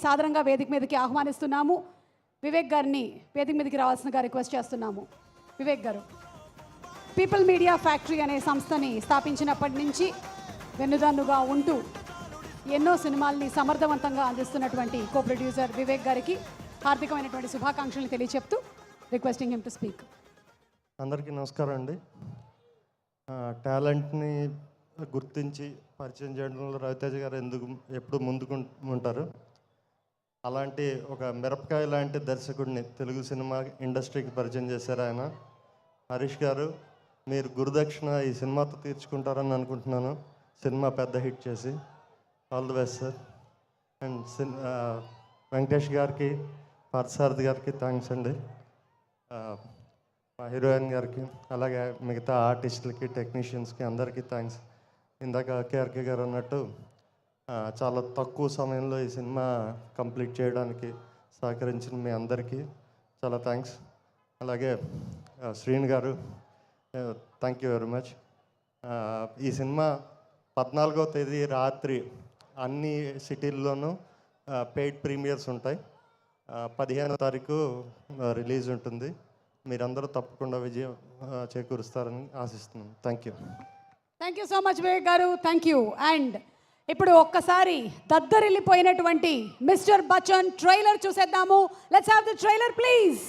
సాదరంగా వేదిక మీదకి ఆహ్వానిస్తున్నాము. వివేక్ గారిని వేదిక మీదకి రావాల్సిందిగా రిక్వెస్ట్ చేస్తున్నాము. వివేక్ గారు పీపుల్ మీడియా ఫ్యాక్టరీ అనే సంస్థని స్థాపించినప్పటి నుంచి వెన్నుదన్నుగా ఉంటూ ఎన్నో సినిమాల్ని సమర్థవంతంగా అందిస్తున్నటువంటి కో ప్రొడ్యూసర్ వివేక్ గారికి హార్దికమైనటువంటి శుభాకాంక్షలు తెలియచెప్తూ రిక్వెస్టింగ్ హిమ్ టు స్పీక్. అందరికీ నమస్కారం అండి. టాలెంట్ని గుర్తించి పరిచయం చేయడంలో రవితేజ గారు ఎప్పుడు ముందుకు ఉంటారు. అలాంటి ఒక మిరపకాయ లాంటి దర్శకుడిని తెలుగు సినిమా ఇండస్ట్రీకి పరిచయం చేశారు ఆయన. హరీష్ గారు, మీరు గురుదక్షిణ ఈ సినిమాతో తీర్చుకుంటారని అనుకుంటున్నాను. సినిమా పెద్ద హిట్ చేసి all the best sir. And Venkatesh గారికి, పార్థసారథి గారికి థ్యాంక్స్ అండి. మా హీరోయిన్ గారికి, అలాగే మిగతా ఆర్టిస్టులకి, టెక్నీషియన్స్కి అందరికీ థ్యాంక్స్. ఇందాక కేఆర్కే గారు అన్నట్టు చాలా తక్కువ సమయంలో ఈ సినిమా కంప్లీట్ చేయడానికి సహకరించిన మీ అందరికీ చాలా థ్యాంక్స్. అలాగే శ్రీని గారు, థ్యాంక్ యూ వెరీ మచ్. ఈ సినిమా 14వ తేదీ రాత్రి అన్ని సిటీల్లోనూ పెయిడ్ ప్రీమియర్స్ ఉంటాయి. 15వ తారీఖు రిలీజ్ ఉంటుంది. మీరందరూ తప్పకుండా విజయం చేకూరుస్తారని ఆశిస్తున్నాను. Thank you so much Vivek garu. Thank you. And ఇప్పుడు ఒక్కసారి దద్దరిల్లిపోయినటువంటి మిస్టర్ బచ్చన్ ట్రైలర్ చూసేద్దాము. Let's have the trailer please.